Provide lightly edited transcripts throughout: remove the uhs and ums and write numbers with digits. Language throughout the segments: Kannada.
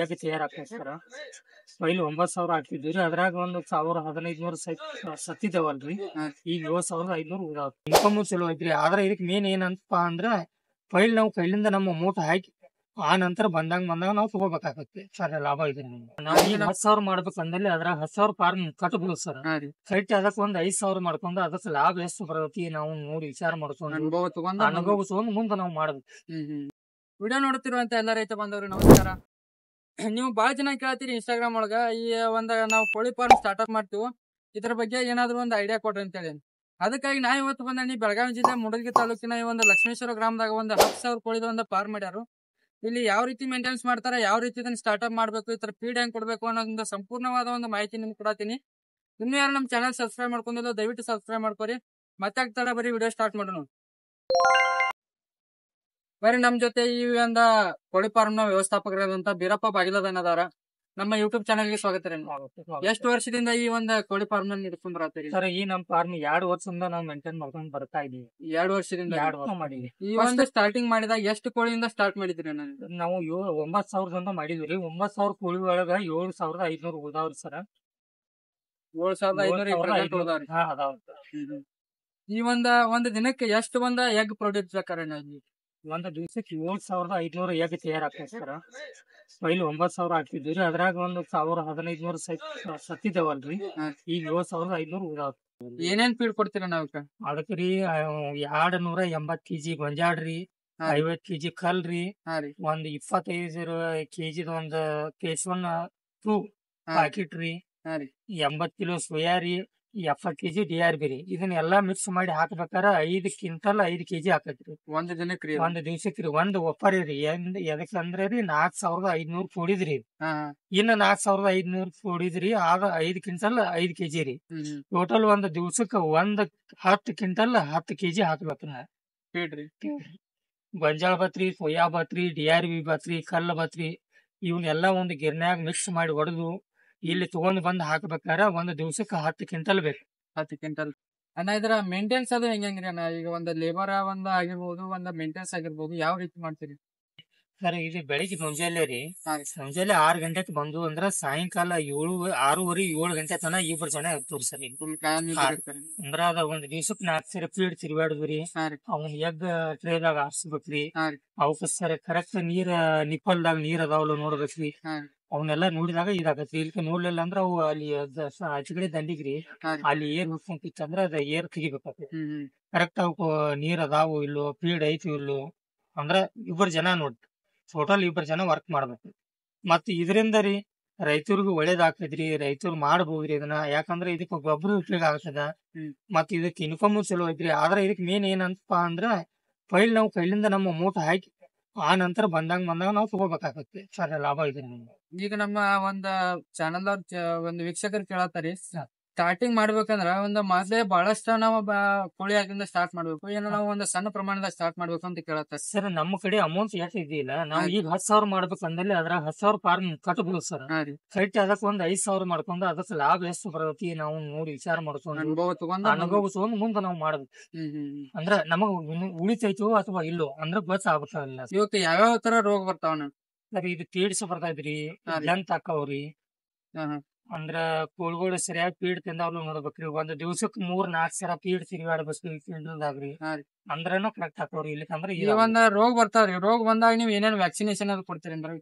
ಎಗ್ ತಯಾರಾಗ್ತದೆ ಸರ್. ಪೈಲ್ 9,000 ಹಾಕಿದ್ವಿ ರೀ. ಅದ್ರಾಗ ಒಂದು 1,000-1,500 ಸತ್ತಿದ್ದೇವಲ್ರಿ. ಈಗ 7,500 ಉಳಿದಾವ. ಇನ್ಕಮ್ ಚಲೋ ಐತ್ರಿ. ಆದ್ರೆ ಇದಕ್ ಮೇನ್ ಏನಂತಪ್ಪ ಅಂದ್ರ ಪೈಲ್ ನಾವು ಕೈಲಿಂದ ನಮ್ಮ ಮೂಟ ಹಾಕಿ ಆ ನಂತರ ಬಂದಾಗ ನಾವು ತಗೋಬೇಕಾಗತ್ತೆ ಸರ್. ಲಾಭ ಇದೆ. ನಾವು ಈಗ 10,000 ಮಾಡ್ಬೇಕಂದಲ್ಲಿ ಅದ್ರಾಗ 10,000 ಫಾರ್ಮ್ ಕಟ್ಬೋದು ಸರ್. ಕಟ್ಟಿ ಅದಕ್ಕೆ ಒಂದ್ 5,000 ಮಾಡ್ಕೊಂಡು ಅದಕ್ಕೆ ಲಾಭ ಎಷ್ಟು ಬರತಿ ನಾವು ನೋಡಿ ವಿಚಾರ ಮಾಡ್ಕೊಂಡು ಅನುಭವ ತಗೊಂಡು ಮುಂದೆ ನಾವು ಮಾಡ್ಬೇಕು. ವಿಡಿಯೋ ನೋಡ್ತಿರುವಂತ ಎಲ್ಲ ರೈತ ಬಂದವ್ರು ನಮಸ್ಕಾರ. ನೀವು ಬಾಳ ಜನ ಕೇಳ್ತೀರಿ ಇನ್ಸ್ಟಾಗ್ರಾಮ್ ಒಳಗ ಈ ನಾವು ಕೋಳಿ ಫಾರ್ಮ್ ಸ್ಟಾರ್ಟ್ಅಪ್ ಮಾಡ್ತೀವಿ, ಇದ್ರ ಬಗ್ಗೆ ಏನಾದ್ರು ಒಂದು ಐಡಿಯಾ ಕೊಡ್ರಿ ಅಂತ ಹೇಳಿ. ಅದಕ್ಕಾಗಿ ನಾ ಇವತ್ತು ಬಂದಿ ಬೆಳಗಾವಿ ಜಿಲ್ಲೆ ಮೂಡಲಗಿ ತಾಲೂಕಿನ ಈ ಒಂದು ಲಕ್ಷ್ಮೇಶ್ವರ ಗ್ರಾಮದಾಗ ಒಂದು 10,000 ಕೋಳಿದ ಒಂದು ಫಾರ್ಮ್ ಮಾಡ್ಯಾರು. ಇಲ್ಲಿ ಯಾವ ರೀತಿ ಮೇಂಟೆನೆನ್ಸ್ ಮಾಡ್ತಾರೆ, ಯಾವ ರೀತಿ ಇದನ್ನ ಸ್ಟಾರ್ಟ್ಅಪ್ ಮಾಡ್ಬೇಕು, ಈ ತರ ಫೀಡ್ ಹೆಂಗ್ ಕೊಡ್ಬೇಕು ಅನ್ನೋದೊಂದು ಸಂಪೂರ್ಣವಾದ ಒಂದು ಮಾಹಿತಿ ನಿಮ್ಗೆ ಕೊಡತೀನಿ. ಇನ್ನು ಯಾರು ನಮ್ಮ ಚಾನಲ್ ಸಬ್ಸ್ಕ್ರೈಬ್ ಮಾಡ್ಕೊಂಡಿಲ್ಲ ದಯವಿಟ್ಟು ಸಬ್ಸ್ಕ್ರೈಬ್ ಮಾಡ್ಕೊರಿ. ಮತ್ತೆ ಆಗ್ತಾರ ಬರೀ ವಿಡಿಯೋ ಸ್ಟಾರ್ಟ್ ಮಾಡೋಣ. ಬರೀ ನಮ್ ಜೊತೆ ಈ ಒಂದು ಕೋಳಿ ಫಾರ್ಮ್ ನ ವ್ಯವಸ್ಥಾಪಕರಾದಂತ ಬೀರಪ್ಪ ಬಾಗಿಲದನದಾರ. ನಮ್ಮ ಯೂಟ್ಯೂಬ್ ಚಾನಲ್ ಗೆ ಸ್ವಾಗತ ರೀ. ಎಷ್ಟು ವರ್ಷದಿಂದ ಈ ಒಂದು ಕೋಳಿ ಫಾರ್ಮ್ ನ ನಡ್ಕೊಂಡ್ ಬರತ್ತೀರಿ ಸರ್? ಈ ನಮ್ ಫಾರ್ಮ್ 2 ವರ್ಷದಿಂದ ನಾವು ಮೇಂಟೈನ್ ಮಾಡ್ಕೊಂಡ್ ಬರ್ತಾ ಇದೀವಿ. 2 ವರ್ಷದಿಂದ 2 ವರ್ಷ ಮಾಡಿದ್ವಿ. ಈ ಒಂದು ಸ್ಟಾರ್ಟಿಂಗ್ ಮಾಡಿದಾಗ ಎಷ್ಟು ಕೋಳಿಯಿಂದ ಸ್ಟಾರ್ಟ್ ಮಾಡಿದ್ರಿ? ನಾವು 9,000 ಮಾಡಿದ್ವಿ ರೀ. 9,000 ಕೋಳಿ ಒಳಗ 7,500 ಉಳಿದಾವ್ರಿ ಸರ್. 7,500 ಉಳಿದಾವ್ರಿ. ಈ ಒಂದು ದಿನಕ್ಕೆ ಎಷ್ಟು ಎಗ್ ಪ್ರೊಡ್ಯೂಸ್ ಬೇಕಾರೆ? ಒಂದು ದಿವಸಕ್ಕೆ 7,500 ಎಗ್ ತಯಾರಾಗ್ತದೆ ಸರ್. ಪೈಲ್ 9,000 ಹಾಕಿದ್ವಿ ರೀ. ಅದ್ರಾಗ ಒಂದು 1,000-1,500 ಸತ್ತಿದ್ದೇವಲ್ರಿ. ಈಗ 7,500 ಉಳಿದಾವ. ಏನೇನ್ ಫೀಡ್ ಕೊಡ್ತೀರಾ ನಾವು? ಅದಕ್ಕೆ ರೀ 280 kg ಗೊಂಜಾಳ್ರಿ, 50 kg ಕಲ್ರಿ, ಒಂದ್ 25 kg ಒಂದು ಕೇಶವನ್ 2 ಪ್ಯಾಕೆಟ್ ರೀ, 80 kg ಸೋಯಾ ರೀ, 70 kg DRB ರೀ. ಇದನ್ನೆಲ್ಲಾ ಮಿಕ್ಸ್ ಮಾಡಿ ಹಾಕ್ಬೇಕಾರ 5 ಕ್ವಿಂಟಲ್ 5 kg ಹಾಕತ್ರಿ ಒಂದ್ ದಿನಕ್ಕೆ. ಒಂದ್ ದಿವ್ಸಕ್ಕೆ ರೀ. ಒಂದ್ ಒಪ್ಪರಿ ರೀ. ಎದಕ್ಕಂದ್ರೆ ರೀ 4,500 ಕೂಡಿದ್ರಿ. ಇನ್ನ 4,500 ಕೂಡಿದ್ರಿ. ಆಗ 5 ಕ್ವಿಂಟಲ್ 5 kg ರೀ. ಟೋಟಲ್ ಒಂದ್ ದಿವ್ಸಕ್ಕೆ 10 ಕ್ವಿಂಟಲ್ 10 kg ಹಾಕ್ಬೇಕ್ರಿ. ಗೊಂಜಾಳ ಬತ್ರಿ, ಸೋಯಾ ಬತ್ರಿ, DRB ಬತ್ರಿ, ಕಲ್ಲ ಬತ್ರಿ, ಇವನ್ನೆಲ್ಲಾ ಒಂದ್ ಗಿರ್ನ್ಯಾಗ ಮಿಕ್ಸ್ ಮಾಡಿ ಹೊಡೆದು ಇಲ್ಲಿ ತಗೊಂಡ್ ಬಂದ್ ಹಾಕ್ಬೇಕಾರ ಒಂದ್ ದಿವ್ಸಕ್ಕೆ 10 ಕ್ವಿಂಟಲ್ ಬೇಕು. 10 ಕ್ವಿಂಟಲ್ ಅಣ್ಣ. ಇದ್ರ ಮೇಂಟೆನ್ಸ್ ಅದು ಹೆಂಗ್ರಿ ಅಣ್ಣ? ಈಗ ಒಂದು ಲೇಬರ್ ಆಗಿರ್ಬೋದು, ಒಂದು ಮೇಂಟೆನ್ಸ್ ಆಗಿರ್ಬೋದು, ಯಾವ ರೀತಿ ಮಾಡ್ತೀರಿ ಸರ್? ಇದು ಬೆಳಿಗ್ಗೆ ಮುಂಜಾನೆ ರೀ. ಮುಂಜಾನೆ 6 ಗಂಟೆಗೆ ಬಂದು ಅಂದ್ರ ಸಾಯಂಕಾಲ 6:30-7 ಗಂಟೆ ತನ 2 ಜನ ಇರ್ತೀವಿ ಸರ್. ಅಂದ್ರ ಅದ ಒಂದ್ ದಿವ್ಸಕ್ಕೆ 4 ಸರಿ ಫೀಡ್ ತಿರುಗಾಡುದ್ರಿ. ಅವ್ನ ಎಗ್ ಟ್ರೇದಾಗ ಹಾರಿಸ್ಬೇಕ್ರಿ. ಅವಕ್ಕ ಸರ್ ಕರೆಕ್ಟ್ ನಿಪ್ಪಲ್ದಾಗ ನೀರ್ ಅದಾವಲ್ಲ ನೋಡ್ಬೇಕ್ರಿ. ಅವನ್ನೆಲ್ಲಾ ನೋಡಿದಾಗ ಇದಾಗತ್ರಿ. ಇಲ್ಲಿ ನೋಡ್ಲಿಲ್ಲ ಅಂದ್ರ ಅವು ಅಲ್ಲಿ ಆಚೆಗಡೆ ದಂಡಿಗ್ರಿ ಅಲ್ಲಿ ಏರ್ ಹುಡ್ಕೊಂತಿತ್ತು ಅಂದ್ರ ಅದ ಏರ್ ತೆಗಿಬೇಕಾಗ್ತದೆ. ಕರೆಕ್ಟ್ ಅವಕ್ ನೀರ್ ಅದಾವು ಇಲ್ಲೋ, ಫೀಡ್ ಐತಿ ಇಲ್ಲೋ ಅಂದ್ರ 2 ಜನ ನೋಡ್ರಿ. ಟೋಟಲ್ 2 ಜನ ವರ್ಕ್ ಮಾಡ್ಬೇಕು. ಮತ್ ಇದರಿಂದ ರೀ ರೈತರಿಗೂ ಒಳ್ಳೇದಾಗ್ತದ್ರಿ. ರೈತರು ಮಾಡಬಹುದ್ರಿ ಇದನ್ನ. ಯಾಕಂದ್ರ ಇದಕ್ಕ ಗೊಬ್ಬರ ಉಪಯೋಗ ಆಗ್ತದ. ಮತ್ ಇದಕ್ ಇನ್ಕಮ್ ಚಲೋ ಐತ್ರಿ. ಆದ್ರೆ ಇದಕ್ ಮೇನ್ ಏನಂತಪ್ಪ ಅಂದ್ರ ಪೈಲ್ ನಾವು ಕೈಲಿಂದ ನಮ್ಮ ಮೂಟ ಹಾಕಿ ಆ ನಂತರ ಬಂದಾಗ ನಾವು ತಗೋಬೇಕಾಗತ್ತೆ ಸರ್. ಲಾಭ ಇದೆ. ಈಗ ನಮ್ಮ ಒಂದ್ ಚಾನಲ್ ಒಂದು ವೀಕ್ಷಕರು ಕೇಳತ್ತಾರಿ, ಸ್ಟಾರ್ಟಿಂಗ್ ಮಾಡ್ಬೇಕಂದ್ರ ಒಂದು ಮೊದ್ಲೇ ಬಹಳಷ್ಟ ನಾವು ಕೋಳಿ ಹಾಕಿಂದ ಸ್ಟಾರ್ಟ್ ಮಾಡ್ಬೇಕು, ಏನೋ ನಾವು ಒಂದು ಸಣ್ಣ ಪ್ರಮಾಣದಾಗ ಸ್ಟಾರ್ಟ್ ಮಾಡ್ಬೇಕು ಅಂತ ಕೇಳತ್ತಾರ ಸರ್. ನಮ್ಮ ಕಡೆ ಅಮೌಂಟ್ ಎಷ್ಟು ಇದೆಯಿಲ್ಲ. ನಾವು ಈಗ 10,000 ಮಾಡ್ಬೇಕಂದಲ್ಲಿ ಅದ್ರಾಗ 10,000 ಫಾರ್ಮ್ ಕಟ್ಬೋದು ಸರ್. ಕಟ್ಟಿ ಅದಕ್ಕೆ ಒಂದ್ 5,000 ಮಾಡ್ಕೊಂಡು ಅದಕ್ಕೆ ಲಾಭ ಎಷ್ಟು ಬರತಿ ನಾವು ನೋಡಿ ವಿಚಾರ ಮಾಡ್ಕೊಂಡು ಅನುಭವ ತಗೊಂಡು ಮುಂದೆ ನಾವು ಮಾಡ್ಬೇಕು. ಅಂದ್ರ ನಮಗ್ ಉಳಿತೈತೋ ಅಥವಾ ಇಲ್ಲೋ ಅಂದ್ರೆ ಗೊತ್ತಾಗ್ಬೇಕಲ್ಲ. ಇವತ್ತು ಯಾವ್ಯಾವ ತರ ರೋಗ ಬರ್ತಾವ ಸರ್? ಇದು ಪೀಡ್ಸ್ ಬರ್ತೈತ್ರಿ, ಲೆಂತ್ ಹಾಕವ್ರಿ. ಅಂದ್ರ ಕೋಳಿಗಳು ಸರಿಯಾಗಿ ಫೀಡ್ ತಿಂದಾವ್ಲು ನೋಡ್ಬೇಕ್ರಿ. ಒಂದ್ ದಿವ್ಸಕ್ 3-4 ಸಲ ಫೀಡ್ ತಿರುಗಾಡ್ಬೇಕ್ರಿ ಫೀಲ್ಡ್ದಾಗ್ರಿ. ಅಂದ್ರನ ಕರೆಕ್ಟ್ ಹಾಕವ್ರಿ. ಇಲ್ಲಿಕಂದ್ರ ಈ ಒಂದ್ ರೋಗ ಬರ್ತಾವ್ರಿ. ರೋಗ ಬಂದಾಗ ನೀವ್ ಏನೇನ್ ವ್ಯಾಕ್ಸಿನೇಷನ್ ಅದು ಕೊಡ್ತೀರಿ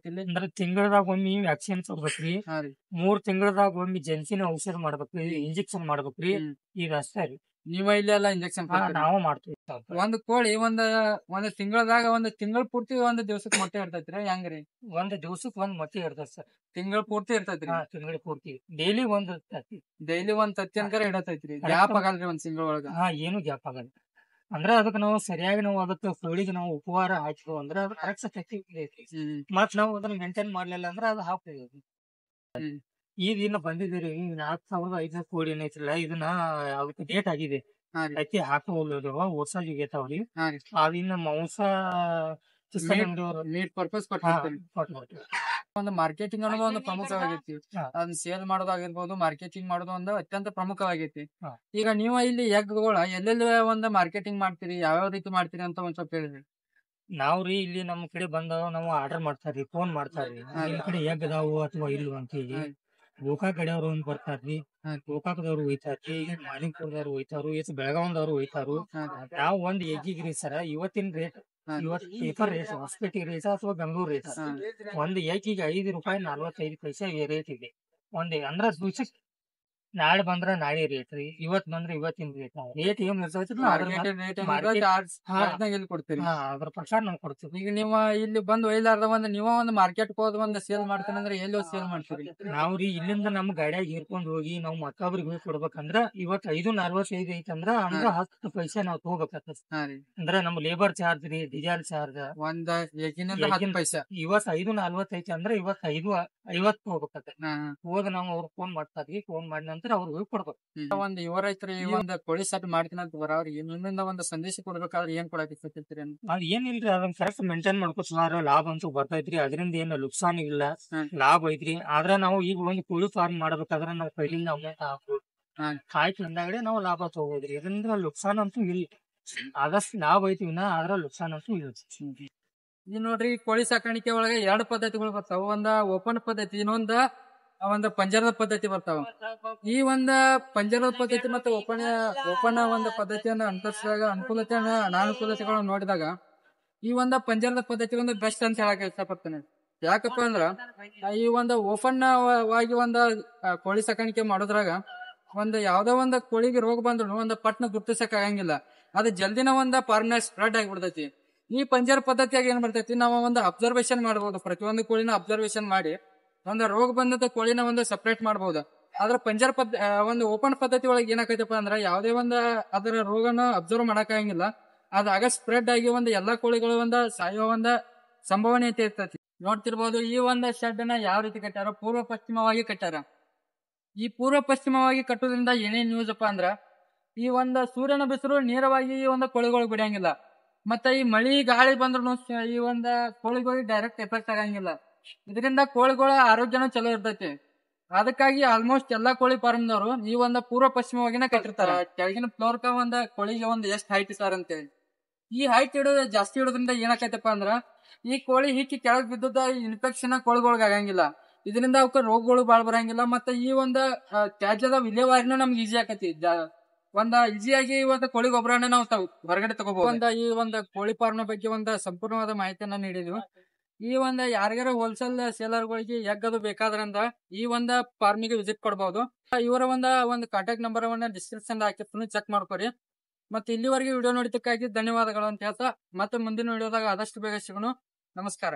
ಅಂದ್ರೆ ತಿಂಗಳದಾಗ ಒಮ್ಮೆ ವ್ಯಾಕ್ಸಿನ್ ಕೊಡ್ಬೇಕ್ರಿ. 3 ತಿಂಗಳದಾಗ ಒಮ್ಮೆ ಜಂತಿನ ಔಷಧ ಮಾಡ್ಬೇಕ್ರಿ, ಇಂಜೆಕ್ಷನ್ ಮಾಡ್ಬೇಕ್ರಿ. ಈಗ ಅಷ್ಟೇ ರೀ. ನೀವ ಇಲ್ಲೆಲ್ಲ ಇಂಜೆಕ್ಷನ್ ನಾವು ಮಾಡ್ತೀವಿ. ಒಂದ್ ಕೋಳಿ ಒಂದ್ ತಿಂಗಳದಾಗ ಒಂದ್ ತಿಂಗಳ ಪೂರ್ತಿ ಒಂದ್ ದಿವ್ಸಕ್ ಮೊಟ್ಟೆ ಇರ್ತೈತ್ರಿ ಹೆಂಗ್ರಿ? ಒಂದ್ ದಿವ್ಸಕ್ ಒಂದ್ ಮೊಟ್ಟೆ ಇರ್ತೈತಿ ಸರ್. ತಿಂಗಳ ಪೂರ್ತಿ ಇರ್ತೈತ್ರಿ? ತಿಂಗಳ ಪೂರ್ತಿ ಡೈಲಿ ಒಂದ್ ತತ್ತಿ. ಡೈಲಿ ಒಂದ್ ತತ್ತಿ ಅನ್ಕರ ಇಡತೈತ್ರಿ. ಗ್ಯಾಪ್ ಆಗಲ್ರಿ ಒಂದ್ ತಿಂಗಳ ಒಳಗ? ಏನು ಗ್ಯಾಪ್ ಆಗಲ್ಲ. ಅಂದ್ರ ಅದಕ್ಕೆ ನಾವು ಸರಿಯಾಗಿ ನಾವು ಅದಕ್ಕೆ ಕೋಳಿಗೆ ನಾವು ಉಪಹಾರ ಹಾಕಿದ್ವು ಅಂದ್ರ ಅದು ಕರೆಕ್ಟ್ ತತ್ತಿ ಐತಿ. ಮತ್ ನಾವು ಅದನ್ನ ಮೇಂಟೈನ್ ಮಾಡ್ಲಿಲ್ಲ ಅಂದ್ರ ಅದು ಹಾಕ್ತೇವೆ. ಈಗ ಇನ್ನ ಬಂದಿದ್ದೀರಿ 4,500 ಕೋಳಿ ಏನೈತ್ರಲ್ಲ, ಇದನ್ನ ಅದಕ್ಕೆ ಡೇಟ್ ಆಗಿದೆ. ಅಕ್ಕಿ ಹಾಕೋದು ಹೊಸ ಜಿಗೇತಾವ್ರಿ. ಅದಿನ್ನ ಮಾಂಸ ಮೀಟ್ ಪರ್ಪಸ್ ಒಂದು ಮಾರ್ಕೆಟಿಂಗ್ ಅನ್ನೋದು ಒಂದು ಪ್ರಮುಖವಾಗೈತಿ. ಅದನ್ನ ಸೇಲ್ ಮಾಡೋದಾಗಿರ್ಬೋದು, ಮಾರ್ಕೆಟಿಂಗ್ ಮಾಡೋದು ಒಂದು ಅತ್ಯಂತ ಪ್ರಮುಖವಾಗೈತಿ. ಈಗ ನೀವು ಇಲ್ಲಿ ಎಗ್ಗಳ ಎಲ್ಲೆಲ್ಲಿ ಒಂದು ಮಾರ್ಕೆಟಿಂಗ್ ಮಾಡ್ತೀರಿ, ಯಾವ್ಯಾವ ರೀತಿ ಮಾಡ್ತೀರಿ ಅಂತ ಒಂದ್ ಸ್ವಲ್ಪ ಹೇಳಿರಿ. ನಾವ್ರಿ ಇಲ್ಲಿ ನಮ್ ಕಡೆ ಬಂದವ ನಾವು ಆರ್ಡರ್ ಮಾಡ್ತಾರ್ರಿ, ಫೋನ್ ಮಾಡ್ತಾರ್ರಿ ನಿಮ್ ಕಡೆ ಎಗ್ ಅದಾವು ಅಥವಾ ಇಲ್ವ ಅಂತ ಹೇಳಿ. ಗೋಕಾಕ್ ಕಡೆಯವ್ರು ಒಂದ್ ಬರ್ತಾರ್ರಿ, ಗೋಕಾಕದವ್ರು ಒಯ್ತಾರ್ರಿ, ಮಾಲಿಂಗ್ಪುರದವ್ರು ಒಯ್ತಾರು, ಬೆಳಗಾವದವ್ರು ಒಯ್ತಾರು. ನಾವ್ ಒಂದ್ ಎಗ್ಗಿಗ್ರಿ ಸರ ಇವತ್ತಿನ ರೇಟ್, ಇವತ್ ಪೇಪರ್ ರೇಟ್ ಹೊಸಪೇಟೆ ರೇಟ್ ಅಥವಾ ಬೆಂಗಳೂರು ರೇಟ್, ಒಂದ್ ಎಗ್ಗಿಗೆ ₹5.45 ರೇಟ್ ಇದೆ. ಒಂದ್ ಅಂದ್ರ ದಿವ್ಸಕ್ ನಾಳೆ ಬಂದ್ರ ನಾಳೆ ರೇಟ್ ರೀ, ಇವತ್ ಬಂದ್ರ ಇವತ್ತಿನ ರೇಟ್. ರೇಟ್ ಏನ್ ಇರ್ತೈತಿ ಅದ್ರ ಪ್ರಕಾರ ನಾವ್ ಕೊಡ್ತೀವಿ. ಈಗ ನೀವು ಇಲ್ಲಿ ಬಂದ್ ಒಯ್ಲಾರ್ದ ಒಂದ್ ನೀವ ಒಂದ್ ಮಾರ್ಕೆಟ್ ಹೋದ್ ಒಂದ್ ಸೇಲ್ ಮಾಡ್ತೇನಂದ್ರೆ ಎಲ್ಲಿ ಸೇಲ್ ಮಾಡ್ತೀರಿ? ನಾವ್ರಿ ಇಲ್ಲಿಂದ ನಮ್ ಗಾಡ್ಯಾಗ ಹೇರ್ಕೊಂಡ್ ಹೋಗಿ ನಾವ್ ಮತ್ತೊಬ್ರಿಗೆ ಹೋಗಿ ಕೊಡ್ಬೇಕಂದ್ರ ಇವತ್ 5.45 ಐತಂದ್ರ ಅಂದ್ರ 10 ಪೈಸೆ ನಾವ್ ತಗೋಬೇಕಾಗ್ತದ. ಅಂದ್ರ ನಮ್ ಲೇಬರ್ ಚಾರ್ಜ್ ರೀ, ಡೀಸೆಲ್ ಚಾರ್ಜ್ ಒಂದ್ ಎಗ್ಗಿನಿಂದ 10 ಪೈಸೆ. ಇವತ್ 5.40 ಐತಿ ಅಂದ್ರ ಇವತ್ 5.50 ತಗೋಬೇಕಾಗ್ತದ. ಹೋದ ನಾವು ಅವ್ರ ಫೋನ್ ಮಾಡ್ತಾರ್ರಿ, ಫೋನ್ ಮಾಡಿದ ನಂತರ ಅವ್ರಿಗೆ ಹೋಗಿ ಕೊಡ್ಬೇಕು. ಒಂದ್ ಯುವ ರೈತರು ಈ ಒಂದ್ ಕೋಳಿ ಸೆಟ್ ಮಾಡ್ತೀನಿ ಅಂತ ಬರೋರಿಗೆ ನಿಮ್ಮಿಂದ ಒಂದ್ ಸಂದೇಶ ಕೊಡ್ಬೇಕಾದ್ರೆ ಏನ್ ಕೊಡಾಕತ್ತೀರಿ? ಅದ್ ಏನಿಲ್ರಿ, ಅದನ್ನ ಕರೆಕ್ಟ್ ಮೇಂಟೈನ್ ಮಾಡ್ಕೊತಾರ, ಲಾಭ ಅಂತೂ ಬರ್ತೈತ್ರಿ, ಅದರಿಂದ ಏನು ನುಕ್ಸಾನ್ ಇಲ್ಲ, ಲಾಭ ಐತ್ರಿ. ಆದ್ರ ನಾವು ಈಗ ಒಂದ್ ಕೋಳಿ ಫಾರ್ಮ್ ಮಾಡ್ಬೇಕಾದ್ರ ನಾವ್ ಕೈಲಿಂದ ಆಯ್ತು ಅಂದಾಗಡೆ ನಾವು ಲಾಭ ತಗೋದ್ರಿ, ಇದರಿಂದ ನುಕ್ಸಾನ್ ಅಂತೂ ಇಲ್ಲ. ಆದಷ್ಟು ಲಾಭ ಐತಿ ವಿನ ಆದ್ರ ನುಕ್ಸಾನ್ ಅಂತೂ ಇಲ್ಲ. ಈಗ ನೋಡ್ರಿ, ಕೋಳಿ ಸಾಕಾಣಿಕೆ ಒಳಗೆ 2 ಪದ್ಧತಿಗಳು ಬರ್ತಾವ. ಒಂದ ಓಪನ್ ಪದ್ಧತಿ, ಇನ್ನೊಂದ ಪಂಜರದ ಪದ್ಧತಿ ಬರ್ತಾವ. ಈ ಒಂದ ಪಂಜರದ ಪದ್ಧತಿ ಮತ್ತೆ ಓಪನ್ ಒಂದ್ ಪದ್ಧತಿಯನ್ನ ಅನುಸರಿಸಿದಾಗ ಅನುಕೂಲತೆ ಅನಾನುಕೂಲತೆಗಳನ್ನ ನೋಡಿದಾಗ ಈ ಒಂದ ಪಂಜರದ ಪದ್ಧತಿ ಒಂದು ಬೆಸ್ಟ್ ಅಂತ ಹೇಳಕ್ ಇಷ್ಟಪಡ್ತೇನೆ. ಯಾಕಪ್ಪ ಅಂದ್ರ ಈ ಒಂದು ಓಪನ್ ವಾಗಿ ಕೋಳಿ ಸಾಕಾಣಿಕೆ ಮಾಡೋದ್ರಾಗ ಯಾವ್ದೋ ಒಂದ್ ಕೋಳಿಗೆ ರೋಗ ಬಂದ್ರು ಒಂದ್ ಪಟ್ನ ಗುರ್ತಿಸಕ್ ಆಗಂಗಿಲ್ಲ, ಅದು ಜಲ್ದಿನ ಫಾರ್ಮ್ನ ಸ್ಪ್ರೆಡ್ ಆಗಿಬಿಡ್ತೈತಿ. ಈ ಪಂಜರ ಪದ್ಧತಿಯಾಗಿ ಏನ್ ಬರ್ತೈತಿ, ನಾವು ಅಬ್ಸರ್ವೇಷನ್ ಮಾಡಬಹುದು, ಪ್ರತಿಯೊಂದು ಕೋಳಿನ ಅಬ್ಸರ್ವೇಷನ್ ಮಾಡಿ ರೋಗ ಬಂದಂತ ಕೋಳಿನ ಸಪರೇಟ್ ಮಾಡಬಹುದು. ಆದ್ರ ಪಂಜರ ಓಪನ್ ಪದ್ಧತಿ ಒಳಗೆ ಏನಾಕೈತಪ್ಪ ಅಂದ್ರ ಯಾವ್ದೇ ಅದರ ರೋಗನ ಅಬ್ಸರ್ವ್ ಮಾಡಕ್ ಆಗಂಗಿಲ್ಲ, ಅದಾಗ ಸ್ಪ್ರೆಡ್ ಆಗಿ ಎಲ್ಲಾ ಕೋಳಿಗಳು ಸಾಯೋ ಸಂಭವನೀಯತೆ ಇರ್ತೈತಿ. ನೋಡ್ತಿರ್ಬೋದು, ಈ ಶೆಡ್ ನ ಯಾವ ರೀತಿ ಕಟ್ಟಾರ, ಪೂರ್ವ ಪಶ್ಚಿಮವಾಗಿ ಕಟ್ಟಾರ. ಈ ಪೂರ್ವ ಪಶ್ಚಿಮವಾಗಿ ಕಟ್ಟೋದ್ರಿಂದ ಏನೇನ್ ಯೂಸ್ ಅಪ್ಪ ಅಂದ್ರ ಈ ಸೂರ್ಯನ ಬಿಸಿಲು ನೇರವಾಗಿ ಈ ಕೋಳಿಗಳಿಗೆ ಬಿಡಂಗಿಲ್ಲ, ಮತ್ತೆ ಈ ಮಳಿ ಗಾಳಿ ಬಂದ್ರು ಈ ಕೋಳಿಗಳಿಗೆ ಡೈರೆಕ್ಟ್ ಎಫೆಕ್ಟ್ ಆಗಂಗಿಲ್ಲ. ಇದರಿಂದ ಕೋಳಿಗಳ ಆರೋಗ್ಯನೂ ಚಲೋ ಇರ್ತೈತಿ. ಅದಕ್ಕಾಗಿ ಆಲ್ಮೋಸ್ಟ್ ಎಲ್ಲಾ ಕೋಳಿ ಫಾರ್ಮ್ನವರು ಈ ಪೂರ್ವ ಪಶ್ಚಿಮವಾಗಿನ ಕಟ್ಟಿರ್ತಾರ. ಕೆಳಗಿನ ಫ್ಲೋರ್ಕ ಕೋಳಿಗೆ ಎಷ್ಟ್ ಹೈಟ್ ಇರ್ತಾರ ಅಂತೇಳಿ. ಈ ಹೈಟ್ ಜಾಸ್ತಿ ಇಡೋದ್ರಿಂದ ಏನಾಕೈತಪ್ಪ ಅಂದ್ರ ಈ ಕೋಳಿ ಹಿಕ್ಕಿ ಕೆಳಗ್ ಬಿದ್ದದ ಇನ್ಫೆಕ್ಷನ್ ಕೋಳಿಗಳಿಗೆ ಆಗಂಗಿಲ್ಲ, ಇದರಿಂದ ಅವಕ್ಕ ರೋಗಗಳು ಬಾಳ್ ಬರಂಗಿಲ್ಲ. ಮತ್ತೆ ಈ ತ್ಯಾಜ್ಯದ ವಿಲೇವಾರಿನೂ ನಮ್ಗೆ ಈಸಿ ಆಕತಿ. ಈಸಿಯಾಗಿ ಕೋಳಿ ಗೊಬ್ಬರನ ನಾವು ಹೊರಗಡೆ ತಗೋಬಹುದು. ಈ ಕೋಳಿ ಫಾರ್ಮ್ ಬಗ್ಗೆ ಸಂಪೂರ್ಣವಾದ ಮಾಹಿತಿಯನ್ನ ನೀಡಿದ್ವಿ. ಈ ಯಾರಿಗಾರ ಹೋಲ್ಸೇಲ್ ಸೇಲರ್ಗಳಿಗೆ ಎಗ್ ಅದು ಬೇಕಾದ್ರಂದ ಈ ಫಾರ್ಮಿಗೆ ವಿಸಿಟ್ ಕೊಡಬಹುದು. ಇವರ ಕಾಂಟ್ಯಾಕ್ಟ್ ನಂಬರ್ ಡಿಸ್ಕ್ರಿಪ್ಷನ್ ಹಾಕಿರ್ತೀನಿ, ಚೆಕ್ ಮಾಡ್ಕೊರಿ. ಮತ್ತೆ ಇಲ್ಲಿವರೆಗೆ ವಿಡಿಯೋ ನೋಡಿದ್ದಕ್ಕಾಗಿ ಧನ್ಯವಾದಗಳು ಅಂತ ಹೇಳ್ತಾ ಮತ್ತೆ ಮುಂದಿನ ವಿಡಿಯೋದಾಗ ಆದಷ್ಟು ಬೇಗ ಸಿಗೋಣ. ನಮಸ್ಕಾರ.